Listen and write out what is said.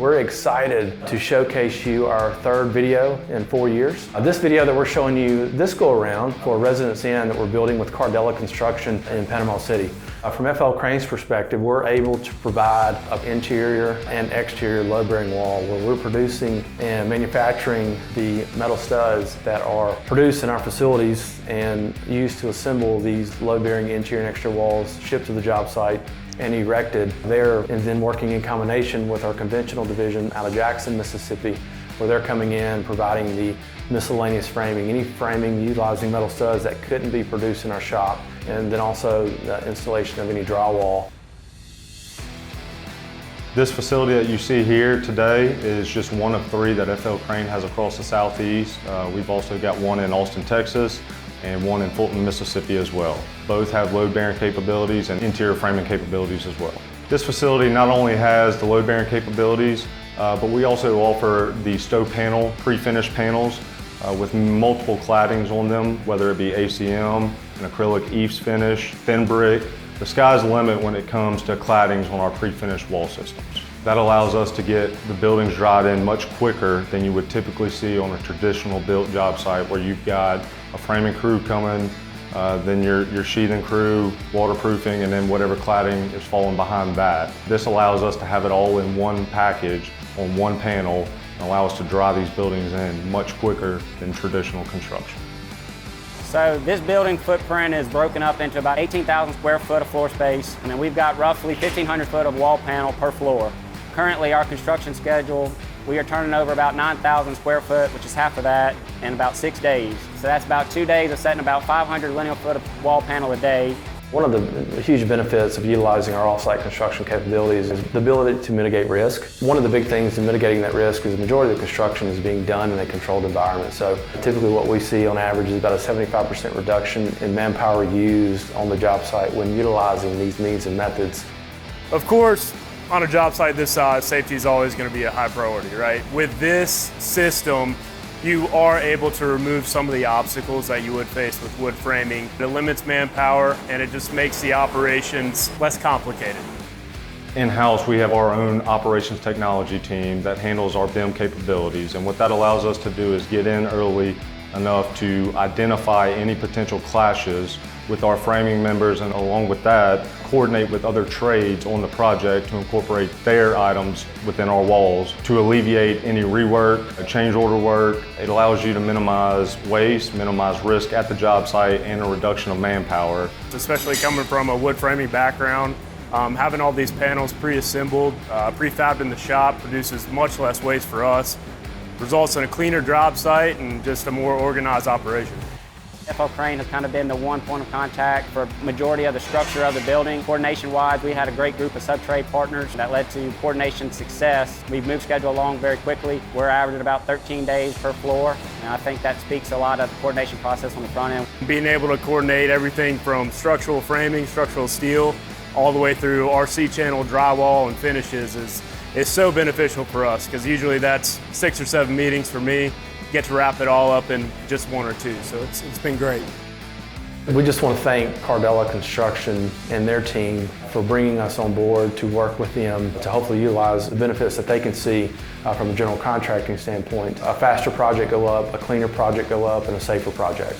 We're excited to showcase you our third video in 4 years. This video that we're showing you this go around for Residence Inn that we're building with Cardella Construction in Panama City. From FL Crane's perspective, we're able to provide an interior and exterior load-bearing wall where we're producing and manufacturing the metal studs that are produced in our facilities and used to assemble these load-bearing interior and exterior walls, shipped to the job site and erected there, and then working in combination with our conventional division out of Jackson, Mississippi, where they're coming in providing the miscellaneous framing, any framing utilizing metal studs that couldn't be produced in our shop, and then also the installation of any drywall. This facility that you see here today is just one of 3 that FL Crane has across the Southeast. We've also got one in Austin, Texas, and one in Fulton, Mississippi as well. Both have load-bearing capabilities and interior framing capabilities as well. This facility not only has the load-bearing capabilities, but we also offer the stove panel, pre-finished panels with multiple claddings on them, whether it be ACM, an acrylic EIFS finish, thin brick. The sky's the limit when it comes to claddings on our pre-finished wall systems. That allows us to get the buildings dried in much quicker than you would typically see on a traditional built job site where you've got a framing crew coming, then your sheathing crew, waterproofing, and then whatever cladding is falling behind that. This allows us to have it all in one package on one panel and allow us to dry these buildings in much quicker than traditional construction. So this building footprint is broken up into about 18,000 square foot of floor space, and then we've got roughly 1,500 foot of wall panel per floor. Currently, our construction schedule, we are turning over about 9,000 square foot, which is half of that, in about 6 days. So that's about 2 days of setting about 500 lineal foot of wall panel a day. One of the huge benefits of utilizing our off-site construction capabilities is the ability to mitigate risk. One of the big things in mitigating that risk is the majority of the construction is being done in a controlled environment. So typically what we see on average is about a 75% reduction in manpower used on the job site when utilizing these means and methods. Of course, on a job site this size, safety is always going to be a high priority, right? With this system, you are able to remove some of the obstacles that you would face with wood framing. It limits manpower and it just makes the operations less complicated. In-house, we have our own operations technology team that handles our BIM capabilities, and what that allows us to do is get in early enough to identify any potential clashes with our framing members, and along with that, coordinate with other trades on the project to incorporate their items within our walls to alleviate any rework, change order work. It allows you to minimize waste, minimize risk at the job site, and a reduction of manpower. Especially coming from a wood framing background, having all these panels pre-assembled, prefabbed in the shop produces much less waste for us, results in a cleaner job site and just a more organized operation. FL Crane has kind of been the one point of contact for majority of the structure of the building. Coordination-wise, we had a great group of sub-trade partners that led to coordination success. We've moved schedule along very quickly. We're averaging about 13 days per floor, and I think that speaks a lot of the coordination process on the front end. Being able to coordinate everything from structural framing, structural steel, all the way through RC channel drywall and finishes is so beneficial for us, because usually that's 6 or 7 meetings for me. Get to wrap it all up in just 1 or 2, so it's been great. We just want to thank Cardella Construction and their team for bringing us on board to work with them to hopefully utilize the benefits that they can see from a general contracting standpoint. A faster project go up, a cleaner project go up, and a safer project.